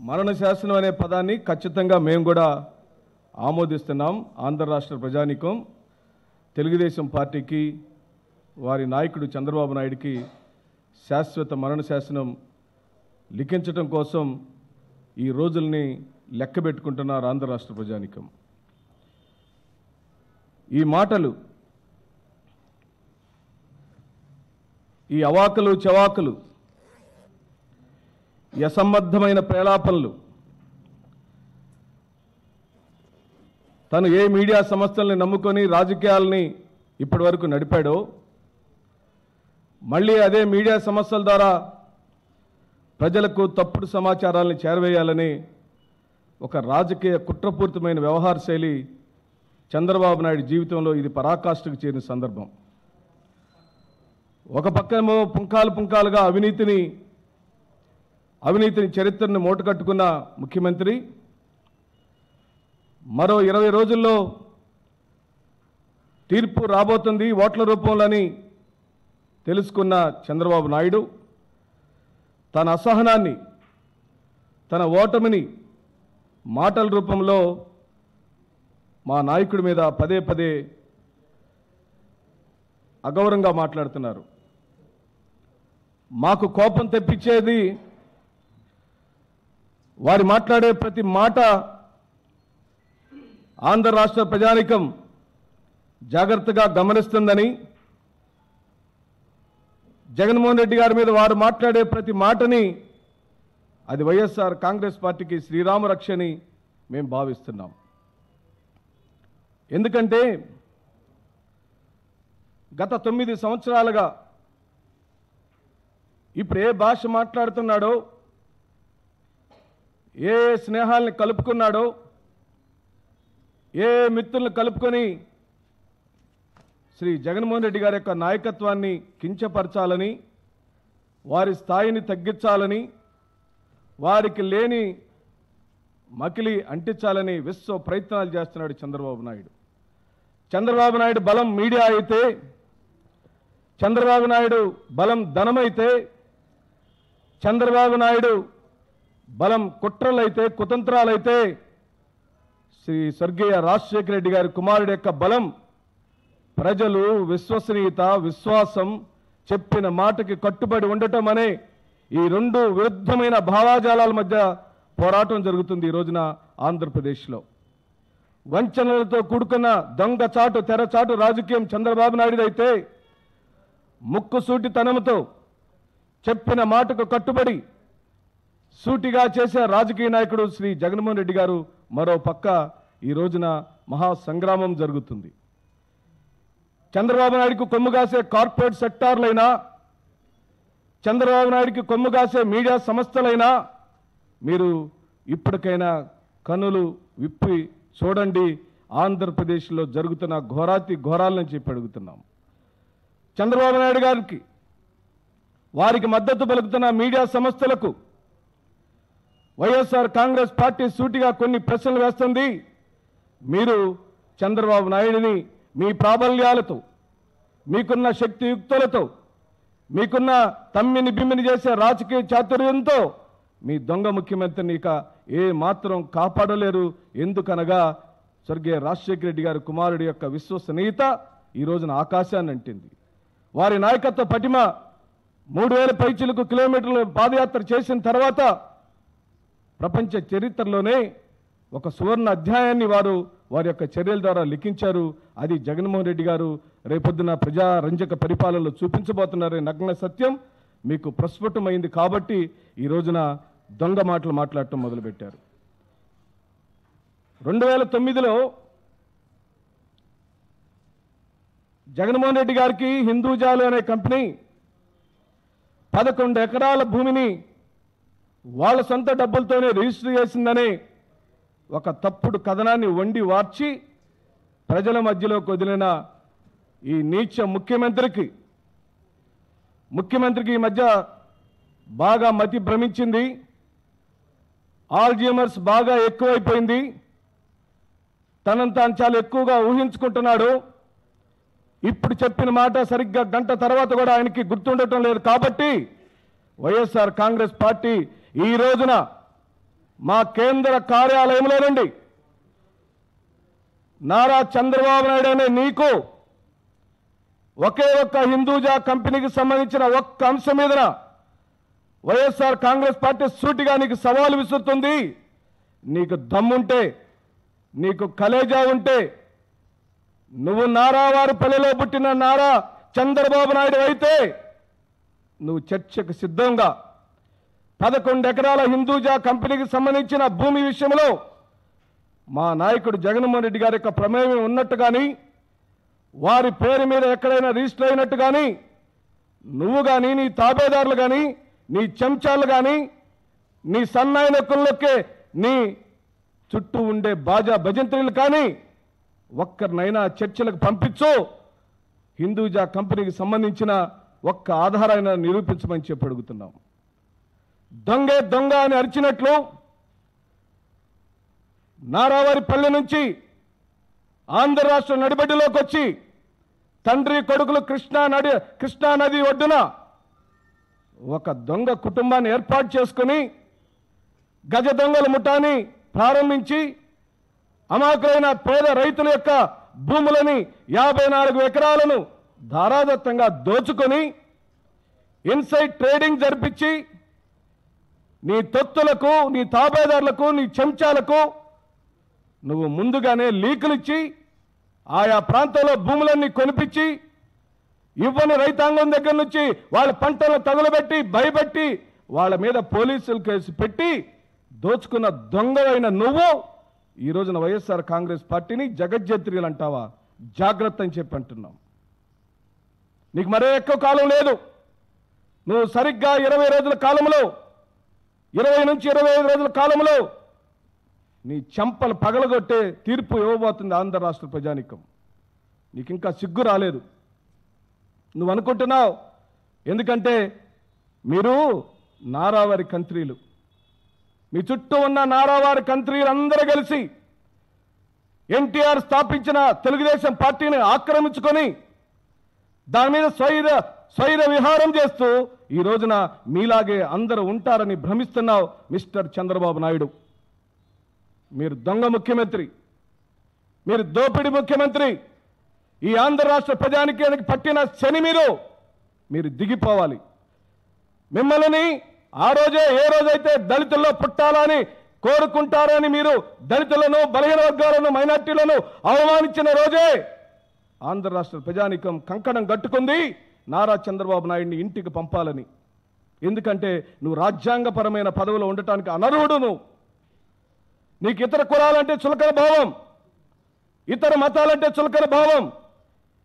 మరణ శాసనం అనే పదాన్ని ఖచ్చితంగా మేము కూడా ఆమోదిస్తున్నాం. ఆంధ్ర రాష్ట్ర ప్రజానీకం తెలుగుదేశం పార్టీకి వారి నాయకుడు చంద్రబాబు నాయుడికి శాశ్వత మరణ శాసనం లిఖించడం కోసం ఈ రోజుల్ని లెక్క పెట్టుకుంటున్నారు ఆంధ్ర రాష్ట్ర ప్రజానీకం. ఈ మాటలు, ఈ అవాకులు చవాకులు, ఈ అసంబద్ధమైన ప్రేలాపనలు తను ఏ మీడియా సంస్థల్ని నమ్ముకొని రాజకీయాలని ఇప్పటి వరకు నడిపాడో మళ్ళీ అదే మీడియా సంస్థల ద్వారా ప్రజలకు తప్పుడు సమాచారాలను చేరవేయాలని ఒక రాజకీయ కుట్రపూరితమైన వ్యవహార శైలి చంద్రబాబు నాయుడు జీవితంలో ఇది పరాకాష్ఠకు చేరిన సందర్భం. ఒక పక్కేమో పుంకాలుగా అవినీతిని చరిత్రను మూటకట్టుకున్న ముఖ్యమంత్రి, మరో 20 రోజుల్లో తీర్పు రాబోతుంది ఓట్ల రూపంలోని తెలుసుకున్న చంద్రబాబు నాయుడు తన అసహనాన్ని, తన ఓటమిని మాటల రూపంలో మా నాయకుడి మీద పదే పదే అగౌరవంగా మాట్లాడుతున్నారు. మాకు కోపం తెప్పించేది వారి మాట్లాడే ప్రతి మాట ఆంధ్ర రాష్ట్ర ప్రజానీకం జాగ్రత్తగా గమనిస్తుందని, జగన్మోహన్ రెడ్డి గారి మీద వారు మాట్లాడే ప్రతి మాటని అది వైఎస్ఆర్ కాంగ్రెస్ పార్టీకి శ్రీరామ రక్షని మేము భావిస్తున్నాం. ఎందుకంటే గత 9 సంవత్సరాలుగా ఇప్పుడు ఏ భాష మాట్లాడుతున్నాడో, ఏ స్నేహాల్ని కలుపుకున్నాడో, ఏ మిత్రులను కలుపుకొని శ్రీ జగన్మోహన్ రెడ్డి గారి యొక్క నాయకత్వాన్ని కించపరచాలని, వారి స్థాయిని తగ్గించాలని, వారికి లేని మకిలి అంటించాలని విశ్వ ప్రయత్నాలు చేస్తున్నాడు చంద్రబాబు నాయుడు. చంద్రబాబు నాయుడు బలం మీడియా అయితే, చంద్రబాబు నాయుడు బలం ధనమైతే, చంద్రబాబు నాయుడు బలం కుట్రలైతే, కుతంత్రాలైతే, శ్రీ స్వర్గీయ రాజశేఖర రెడ్డి గారి కుమారుడి యొక్క బలం ప్రజలు, విశ్వసనీయత, విశ్వాసం, చెప్పిన మాటకి కట్టుబడి ఉండటం అనే ఈ 2 విరుద్ధమైన భావాజాలాల మధ్య పోరాటం జరుగుతుంది ఈ రోజున ఆంధ్రప్రదేశ్లో. వంచనలతో కూడుకున్న దొంగచాటు, తెరచాటు రాజకీయం చంద్రబాబు నాయుడుదైతే, ముక్కుసూటితనంతో చెప్పిన మాటకు కట్టుబడి సూటిగా చేసే రాజకీయ నాయకుడు శ్రీ జగన్మోహన్ రెడ్డి గారు మరో పక్క ఈ రోజున మహాసంగ్రామం జరుగుతుంది. చంద్రబాబు నాయుడికి కొమ్ముగాసే కార్పొరేట్ సెక్టార్లైనా, చంద్రబాబు నాయుడికి కొమ్ముగాసే మీడియా సంస్థలైనా మీరు ఇప్పటికైనా కన్నులు విప్పి చూడండి. ఆంధ్రప్రదేశ్లో జరుగుతున్న ఘోరాతి ఘోరాలను చెప్పి అడుగుతున్నాం. చంద్రబాబు నాయుడు గారికి, వారికి మద్దతు పలుకుతున్న మీడియా సంస్థలకు వైఎస్ఆర్ కాంగ్రెస్ పార్టీ సూటిగా కొన్ని ప్రశ్నలు వేస్తుంది. మీరు చంద్రబాబు నాయుడిని మీ ప్రాబల్యాలతో, మీకున్న శక్తియుక్తులతో, మీకున్న తమ్మిని బిమ్మిని చేసే రాజకీయ చాతుర్యంతో మీ దొంగ ముఖ్యమంత్రిని ఇక ఏ మాత్రం కాపాడలేరు. ఎందుకనగా స్వర్గీయ రాజశేఖర రెడ్డి గారి కుమారుడి యొక్క విశ్వసనీయత ఈ రోజున ఆకాశాన్ని అంటింది. వారి నాయకత్వ పటిమ 3000 పైచిలకు కిలోమీటర్లు పాదయాత్ర చేసిన తర్వాత ప్రపంచ చరిత్రలోనే ఒక సువర్ణ అధ్యాయాన్ని వారి యొక్క చర్యల ద్వారా లిఖించారు. అది జగన్మోహన్ రెడ్డి గారు రేపొద్దున ప్రజారంజక పరిపాలనలో చూపించబోతున్నారనే నగ్న సత్యం మీకు ప్రస్ఫుటమైంది. కాబట్టి ఈ రోజున దొంగ మాటలు మాట్లాడటం మొదలుపెట్టారు. 2009లో జగన్మోహన్ రెడ్డి గారికి హిందూజాలు అనే కంపెనీ 11 ఎకరాల భూమిని వాళ్ళ సొంత డబ్బులతోనే రిజిస్టర్ చేసిందని ఒక తప్పుడు కథనాన్ని వండి వార్చి ప్రజల మధ్యలోకి వదిలిన ఈ నీచ ముఖ్యమంత్రికి ఈ మధ్య బాగా మతి భ్రమించింది. ఆల్జీమర్స్ బాగా ఎక్కువైపోయింది. తనను తాను చాలా ఎక్కువగా ఊహించుకుంటున్నాడు. ఇప్పుడు చెప్పిన మాట సరిగ్గా గంట తర్వాత కూడా ఆయనకి గుర్తుండటం లేదు. కాబట్టి వైఎస్ఆర్ కాంగ్రెస్ పార్టీ ఈ రోజున మా కేంద్ర కార్యాలయంలో నుండి నారా చంద్రబాబు నాయుడు అనే నీకు ఒకే ఒక్క హిందూజా కంపెనీకి సంబంధించిన ఒక్క అంశం మీద వైఎస్ఆర్ కాంగ్రెస్ పార్టీ సూటిగా నీకు సవాలు విసురుతుంది. నీకు దమ్ముంటే, నీకు కలేజా ఉంటే, నువ్వు నారావారిపల్లిలో పుట్టిన నారా చంద్రబాబు నాయుడు అయితే నువ్వు చర్చకు సిద్ధంగా 11 ఎకరాల హిందూజా కంపెనీకి సంబంధించిన భూమి విషయంలో మా నాయకుడు జగన్మోహన్ రెడ్డి గారి యొక్క ప్రమేయం ఉన్నట్టు కానీ, వారి పేరు మీద ఎక్కడైనా రిజిస్టర్ అయినట్టు కానీ, నువ్వు కానీ, నీ తాబేదారులు కానీ, నీ చెంచాలు కానీ, నీ సన్నాయి నొక్కులకే నీ చుట్టూ ఉండే బాజా భజంత్రులు కానీ ఒక్కరినైనా చర్చలకు పంపించు. హిందూజా కంపెనీకి సంబంధించిన ఒక్క ఆధారాన్ని నిరూపించమని చెప్పి అడుగుతున్నాం. దొంగే దొంగ అని అరిచినట్లు నారావారిపల్లి నుంచి ఆంధ్ర రాష్ట్ర నడిబడ్డులోకి వచ్చి తండ్రి కొడుకులు కృష్ణా నది ఒడ్డున ఒక దొంగ కుటుంబాన్ని ఏర్పాటు చేసుకుని గజ దొంగల ముఠాని ప్రారంభించి అమాయకులైన పేద రైతుల యొక్క భూములని 54 ఎకరాలను ధారాదత్తంగా దోచుకొని ఇన్సైడ్ ట్రేడింగ్ జరిపించి నీ తొత్తులకు, నీ తాబేదారులకు, నీ చెంచాలకు నువ్వు ముందుగానే లీకులు ఇచ్చి ఆయా ప్రాంతాల్లో భూములన్నీ కొనిపించి ఇవ్వని రైతాంగం దగ్గర నుంచి వాళ్ళ పంటలను తగులబెట్టి భయపెట్టి వాళ్ళ మీద పోలీసులు కేసు పెట్టి దోచుకున్న దొంగవైన నువ్వు ఈ రోజున వైఎస్ఆర్ కాంగ్రెస్ పార్టీని జగజ్జత్రిలు అంటావా? జాగ్రత్త అని చెప్పి అంటున్నాం. నీకు మరే ఎక్కువ కాలం లేదు. నువ్వు సరిగ్గా 20 రోజుల కాలంలో, 20 నుంచి 25 రోజుల కాలంలో నీ చెంపలు పగలగొట్టే తీర్పు ఇవ్వబోతుంది ఆంధ్ర రాష్ట్ర ప్రజానీకం. నీకు ఇంకా సిగ్గు రాలేదు. నువ్వు అనుకుంటున్నావు ఎందుకంటే మీరు నారావారి కంత్రీలు, మీ చుట్టూ ఉన్న నారావారి కంత్రీలు అందరూ కలిసి ఎన్టీఆర్ స్థాపించిన తెలుగుదేశం పార్టీని ఆక్రమించుకొని దాని మీద స్వైర విహారం చేస్తూ ఈ రోజున మీలాగే అందరూ ఉంటారని భ్రమిస్తున్నావు మిస్టర్ చంద్రబాబు నాయుడు. మీరు దొంగ ముఖ్యమంత్రి, మీరు దోపిడి ముఖ్యమంత్రి. ఈ ఆంధ్ర రాష్ట్ర ప్రజానికి పట్టిన శని మీరు దిగిపోవాలి. మిమ్మల్ని ఆ రోజే ఏ రోజైతే దళితుల్లో పుట్టాలని కోరుకుంటారని మీరు దళితులను, బలహీన వర్గాలను, మైనార్టీలను అవమానించిన రోజే ఆంధ్ర రాష్ట్ర ప్రజానీకం కంకణం కట్టుకుంది నారా చంద్రబాబు నాయుడిని ఇంటికి పంపాలని. ఎందుకంటే నువ్వు రాజ్యాంగపరమైన పదవిలో ఉండటానికి అనర్హుడు. నీకు ఇతర కులాలంటే చులకన భావం, ఇతర మతాలంటే చులకన భావం.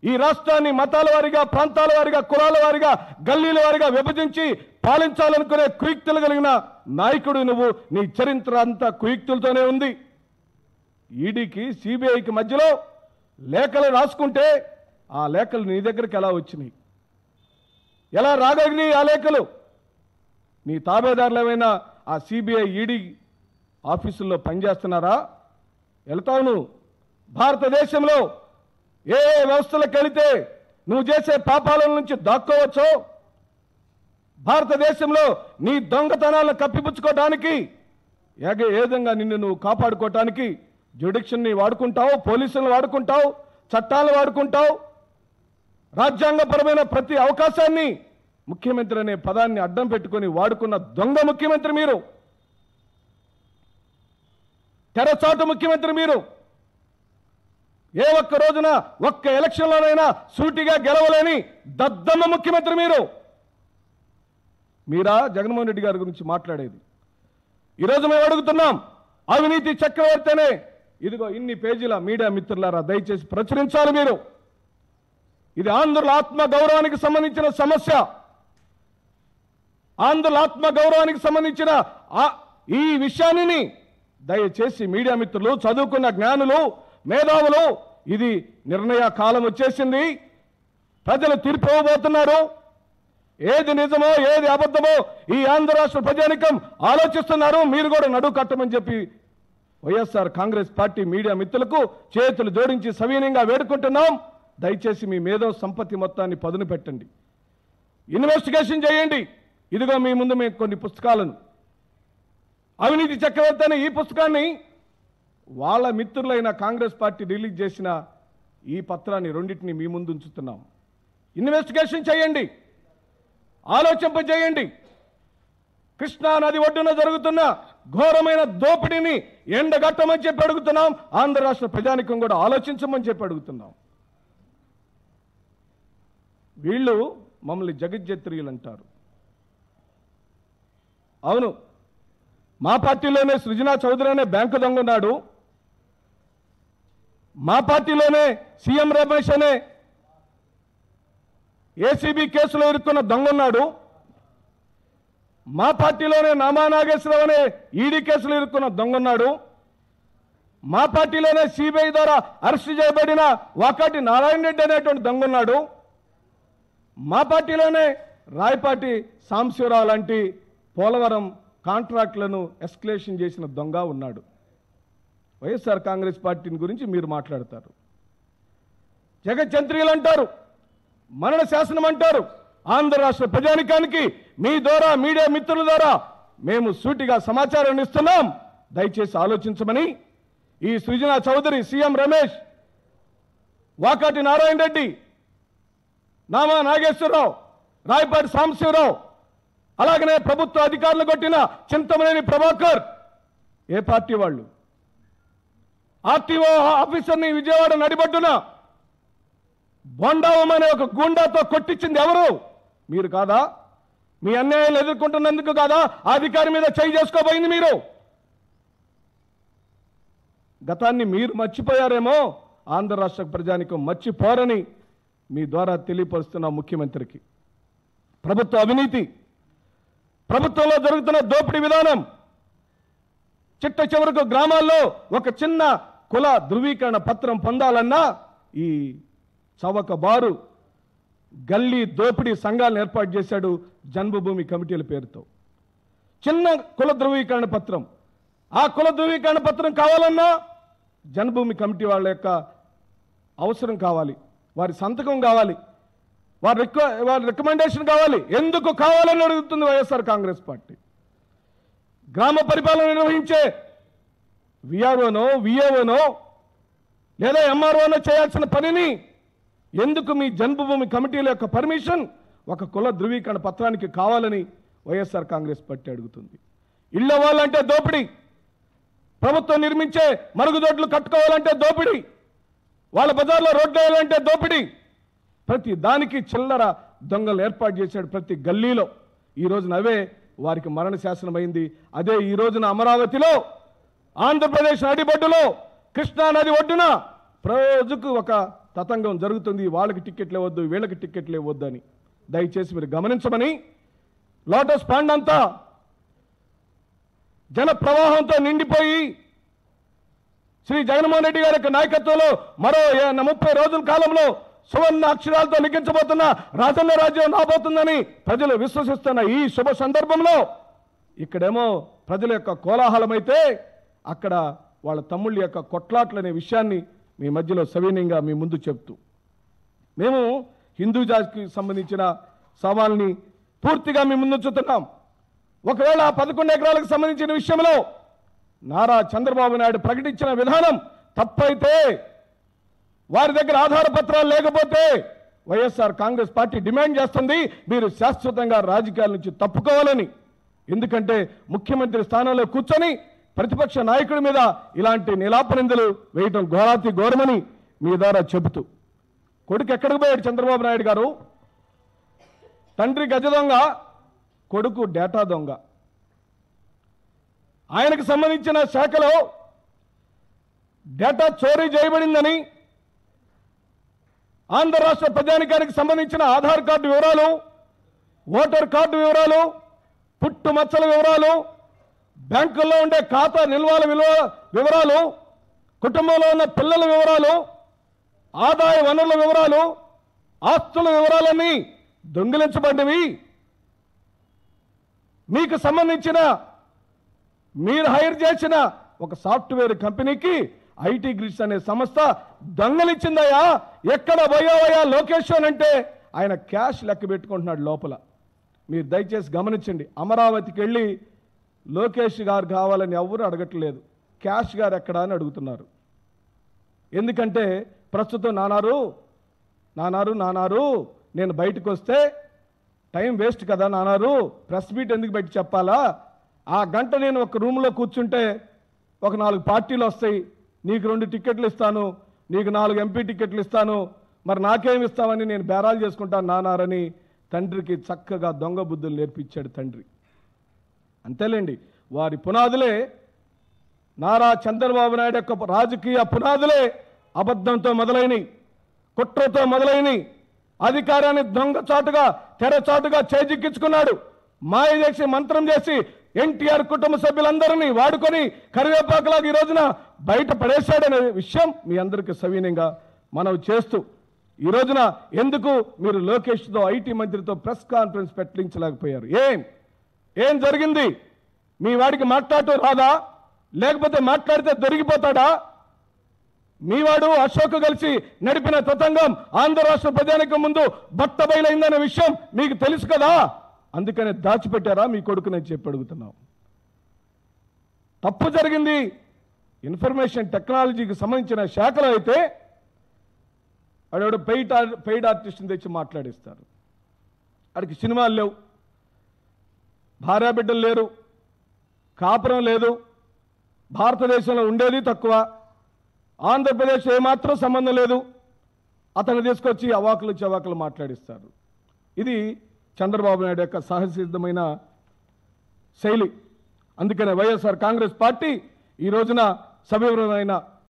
ఈ రాష్ట్రాన్ని మతాల వారిగా, ప్రాంతాల వారిగా, కులాల వారిగా, గల్లీల వారిగా విభజించి పాలించాలనుకునే కుయుక్తులు కలిగిన నాయకుడు నువ్వు. నీ చరిత్ర అంతా కుయుక్తులతోనే ఉంది. ఈడీకి, సిబిఐకి మధ్యలో లేఖలు రాసుకుంటే ఆ లేఖలు నీ దగ్గరికి ఎలా వచ్చినాయి? ఎలా రాగలిగినాయి ఆ లేఖలు? నీ తాబేదారులు ఏమైనా ఆ సిబిఐ, ఈడీ ఆఫీసుల్లో పనిచేస్తున్నారా? వెళ్తావు నువ్వు. భారతదేశంలో ఏ వ్యవస్థలకు వెళితే నువ్వు చేసే పాపాల నుంచి దాక్కోవచ్చో, భారతదేశంలో నీ దొంగతనాలను కప్పిపుచ్చుకోవడానికి, ఏ విధంగా నిన్ను నువ్వు కాపాడుకోవటానికి జ్యుడిక్షన్ని వాడుకుంటావు, పోలీసులను వాడుకుంటావు, చట్టాలను వాడుకుంటావు. రాజ్యాంగపరమైన ప్రతి అవకాశాన్ని ముఖ్యమంత్రి అనే పదాన్ని అడ్డం పెట్టుకొని వాడుకున్న దొంగ ముఖ్యమంత్రి మీరు. తెరచాటు ముఖ్యమంత్రి మీరు. ఏ ఒక్క రోజున ఒక్క ఎలక్షన్లోనైనా సూటిగా గెలవలేని దద్దమ్మ ముఖ్యమంత్రి మీరు. మీరా జగన్మోహన్ రెడ్డి గారి గురించి మాట్లాడేది? ఈరోజు మేము అడుగుతున్నాం, అవినీతి చక్రవర్తి అనే ఇదిగో ఇన్ని పేజీల మీడియా మిత్రులారా దయచేసి ప్రచురించాలి మీరు. ఇది ఆంధ్రుల ఆత్మ గౌరవానికి సంబంధించిన సమస్య. ఆంధ్రుల ఆత్మ గౌరవానికి సంబంధించిన ఈ విషయాన్ని దయచేసి మీడియా మిత్రులు, చదువుకున్న జ్ఞానులు, మేధావులు, ఇది నిర్ణయ కాలం వచ్చేసింది. ప్రజలు తీర్పు ఇవ్వబోతున్నారు. ఏది నిజమో ఏది అబద్ధమో ఈ ఆంధ్ర రాష్ట్ర ప్రజానికం ఆలోచిస్తున్నారు. మీరు కూడా నడువు కట్టమని చెప్పి వైఎస్ఆర్ కాంగ్రెస్ పార్టీ మీడియా మిత్రులకు చేతులు జోడించి సవినయంగా వేడుకుంటున్నాం. దయచేసి మీ మేధో సంపత్తి మొత్తాన్ని పదును పెట్టండి, ఇన్వెస్టిగేషన్ చేయండి. ఇదిగో మీ ముందు మేము కొన్ని పుస్తకాలను అవినీతి చక్రవర్తి అనే ఈ పుస్తకాన్ని వాళ్ళ మిత్రులైన కాంగ్రెస్ పార్టీ రిలీజ్ చేసిన ఈ పత్రాన్ని రెండింటిని మీ ముందు ఉంచుతున్నాం. ఇన్వెస్టిగేషన్ చేయండి, ఆలోచింపజేయండి. కృష్ణా నది ఒడ్డున జరుగుతున్న ఘోరమైన దోపిడీని ఎండగట్టమని చెప్పి అడుగుతున్నాం. ఆంధ్ర రాష్ట్ర ప్రజానికం కూడా ఆలోచించమని చెప్పి అడుగుతున్నాం. వీళ్ళు మమ్మల్ని జగజ్జత్రియులు అంటారు. అవును, మా పార్టీలోనే సృజనా చౌదరి అనే బ్యాంకు దొంగ ఉన్నాడు. మా పార్టీలోనే సీఎం రమేష్ అనే ఏసీబీ కేసులో ఇరుక్కున్న దొంగ ఉన్నాడు. మా పార్టీలోనే నామా నాగేశ్వరరావు అనే ఈడీ కేసులో ఇరుక్కున్న దొంగ ఉన్నాడు. మా పార్టీలోనే సిబిఐ ద్వారా అరెస్ట్ చేయబడిన వాకాటి నారాయణ రెడ్డి అనేటువంటి దొంగ ఉన్నాడు. మా పార్టీలోనే రాయపాటి సాంబశివరావు లాంటి పోలవరం కాంట్రాక్టులను ఎస్కలేషన్ చేసిన దొంగ ఉన్నాడు. వైఎస్ఆర్ కాంగ్రెస్ పార్టీని గురించి మీరు మాట్లాడతారు. జగజ్జంత్రీయులు అంటారు, మరణ శాసనం అంటారు. ఆంధ్ర రాష్ట్ర ప్రజానికానికి మీ ద్వారా, మీడియా మిత్రుల ద్వారా మేము సూటిగా సమాచారం ఇస్తున్నాం. దయచేసి ఆలోచించమని ఈ సృజనా చౌదరి, సీఎం రమేష్, వాకాటి నారాయణ రెడ్డి, నామా నాగేశ్వరరావు, రాయపాటి సాంబశివరావు, అలాగనే ప్రభుత్వ అధికారులు కొట్టిన చింతమనేని ప్రభాకర్ ఏ పార్టీ వాళ్ళు? ఆర్టీఓ ఆఫీసర్ని విజయవాడ నడిబడ్డున బొండావం అనే ఒక గూండాతో కొట్టించింది ఎవరు? మీరు కాదా? మీ అన్యాయాలు ఎదుర్కొంటున్నందుకు కాదా ఆ అధికారి మీద చేయి చేసుకోబోయింది మీరు? గతాన్ని మీరు మర్చిపోయారేమో, ఆంధ్ర రాష్ట్ర ప్రజానికం మర్చిపోరని మీ ద్వారా తెలియపరుస్తున్న ముఖ్యమంత్రికి. ప్రభుత్వ అవినీతి, ప్రభుత్వంలో జరుగుతున్న దోపిడీ విధానం, చిట్ట చివరకు గ్రామాల్లో ఒక చిన్న కుల ధృవీకరణ పత్రం పొందాలన్నా ఈ చవక బారు గల్లీ దోపిడీ సంఘాలను ఏర్పాటు చేశాడు జన్మభూమి కమిటీల పేరుతో. చిన్న కుల ధృవీకరణ పత్రం, ఆ కుల ధృవీకరణ పత్రం కావాలన్నా జన్మభూమి కమిటీ వాళ్ళ యొక్క అవసరం కావాలి, వారి సంతకం కావాలి, వారి రికమెండేషన్ కావాలి. ఎందుకు కావాలని అడుగుతుంది వైఎస్ఆర్ కాంగ్రెస్ పార్టీ. గ్రామ పరిపాలన నిర్వహించే విఆర్ఓనో, విఏఓనో లేదా ఎంఆర్ఓనో చేయాల్సిన పనిని ఎందుకు మీ జన్మభూమి కమిటీల యొక్క పర్మిషన్ ఒక కుల ధృవీకరణ పత్రానికి కావాలని వైఎస్ఆర్ కాంగ్రెస్ పార్టీ అడుగుతుంది. ఇళ్ళ వాళ్ళంటే దోపిడీ, ప్రభుత్వం నిర్మించే మరుగుదొడ్లు కట్టుకోవాలంటే దోపిడీ, వాళ్ళ బజార్లో రోడ్లు వేయాలంటే దోపిడీ. ప్రతి దానికి చిల్లర దొంగలు ఏర్పాటు చేశాడు ప్రతి గల్లీలో. ఈ రోజున అవే వారికి మరణ శాసనమైంది. అదే ఈ రోజున అమరావతిలో, ఆంధ్రప్రదేశ్ నడిబొడ్డులో, కృష్ణా నది ఒడ్డున రోజుకు ఒక తతంగం జరుగుతుంది. వాళ్ళకి టిక్కెట్లు ఇవ్వద్దు, వీళ్ళకి టిక్కెట్లు ఇవ్వద్దు అని దయచేసి మీరు గమనించమని. లోటస్ పాండ్ అంతా జన ప్రవాహంతో నిండిపోయి శ్రీ జగన్మోహన్ రెడ్డి గారి యొక్క నాయకత్వంలో మరో 30 రోజుల కాలంలో సువర్ణ అక్షరాలతో లిఖించబోతున్న రాజన్న రాజ్యం రాబోతుందని ప్రజలు విశ్వసిస్తున్న ఈ శుభ సందర్భంలో ఇక్కడేమో ప్రజల యొక్క కోలాహలమైతే అక్కడ వాళ్ళ తమ్ముళ్ళ యొక్క కొట్లాట్లనే విషయాన్ని మీ మధ్యలో సవినయంగా మీ ముందు చెప్తూ, మేము హిందూ జాతికి సంబంధించిన సవాల్ని పూర్తిగా మీ ముందు ఉంచుతున్నాం. ఒకవేళ 11 ఎకరాలకు సంబంధించిన విషయంలో నారా చంద్రబాబు నాయుడు ప్రకటించిన విధానం తప్పైతే, వారి దగ్గర ఆధార పత్రాలు లేకపోతే వైఎస్ఆర్ కాంగ్రెస్ పార్టీ డిమాండ్ చేస్తుంది మీరు శాశ్వతంగా రాజకీయాల నుంచి తప్పుకోవాలని. ఎందుకంటే ముఖ్యమంత్రి స్థానంలో కూర్చొని ప్రతిపక్ష నాయకుడి మీద ఇలాంటి నిలాపనిందలు వేయటం ఘోరాతి ఘోరమని మీ ద్వారా చెబుతూ, కొడుకు ఎక్కడికి పోయాడు చంద్రబాబు నాయుడు గారు? తండ్రి గజ దొంగ, కొడుకు డేటా దొంగ. ఆయనకు సంబంధించిన శాఖలో డేటా చోరీ చేయబడిందని, ఆంధ్ర రాష్ట్ర ప్రజానికానికి సంబంధించిన ఆధార్ కార్డు వివరాలు, ఓటర్ కార్డు వివరాలు, పుట్టుమచ్చల వివరాలు, బ్యాంకుల్లో ఉండే ఖాతా నిల్వల వివరాలు, కుటుంబంలో ఉన్న పిల్లల వివరాలు, ఆదాయ వనరుల వివరాలు, ఆస్తుల వివరాలన్నీ దొంగిలించబడినవి. మీకు సంబంధించిన మీరు హైర్ చేసిన ఒక సాఫ్ట్వేర్ కంపెనీకి ఐటీ గ్రిడ్స్ అనే సంస్థ దొంగలిచ్చిందయ్యా. ఎక్కడ పోయావయ్యా లొకేషన్ అంటే ఆయన క్యాష్ లెక్క పెట్టుకుంటున్నాడు లోపల. మీరు దయచేసి గమనించండి. అమరావతికి వెళ్ళి లోకేష్ గారు కావాలని ఎవరు అడగట్లేదు, క్యాష్ గారు ఎక్కడా అని అడుగుతున్నారు. ఎందుకంటే ప్రస్తుతం నానారు నేను బయటకు వస్తే టైం వేస్ట్ కదా నానారు, ప్రెస్ మీట్ ఎందుకు బయట చెప్పాలా, ఆ గంట నేను ఒక రూమ్లో కూర్చుంటే ఒక 4 పార్టీలు వస్తాయి, నీకు 2 టికెట్లు ఇస్తాను, నీకు 4 ఎంపీ టికెట్లు ఇస్తాను, మరి నాకేమి ఇస్తామని నేను బేరాలు చేసుకుంటాను నానారని తండ్రికి చక్కగా దొంగ బుద్ధులు నేర్పించాడు తండ్రి. అంతేలేండి, వారి పునాదులే నారా చంద్రబాబు నాయుడు యొక్క రాజకీయ పునాదులే అబద్ధంతో మొదలైనవి, కుట్రతో మొదలైనవి. అధికారాన్ని దొంగచాటుగా తెరచాటుగా చేజిక్కించుకున్నాడు. మాయ చేసి మంత్రం చేసి ఎన్టీఆర్ కుటుంబ సభ్యులందరినీ వాడుకొని కరివేపాకులాగా ఈ రోజున బయట పడేశాడనే విషయం మీ అందరికీ సవినయంగా మనవి చేస్తూ, ఈ రోజున ఎందుకు మీరు లోకేష్తో ఐటీ మంత్రితో ప్రెస్ కాన్ఫరెన్స్ పెట్టించలేకపోయారు? ఏం జరిగింది? మీ వాడికి మాట్లాడటం రాదా? లేకపోతే మాట్లాడితే దొరికిపోతాడా? మీవాడు అశోక్ కలిసి నడిపిన తతంగం ఆంధ్ర రాష్ట్ర ప్రజానికి ముందు బట్టబయలైందనే విషయం మీకు తెలుసు కదా, అందుకనే దాచిపెట్టారా మీ కొడుకునని చెప్పి అడుగుతున్నాం. తప్పు జరిగింది ఇన్ఫర్మేషన్ టెక్నాలజీకి సంబంధించిన శాఖలో అయితే ఆడవాడు పెయిడ్ ఆర్టిస్ట్ని తెచ్చి మాట్లాడిస్తారు. ఆడికి సినిమాలు లేవు, భార్యాబిడ్డలు లేరు, కాపురం లేదు, భారతదేశంలో ఉండేది తక్కువ, ఆంధ్రప్రదేశ్ ఏమాత్రం సంబంధం లేదు, అతను తీసుకొచ్చి అవాకులు చవాకులు మాట్లాడిస్తారు. ఇది చంద్రబాబు నాయుడు యొక్క సహసిద్ధమైన శైలి. అందుకనే వైఎస్ఆర్ కాంగ్రెస్ పార్టీ ఈ రోజున సవివరమైన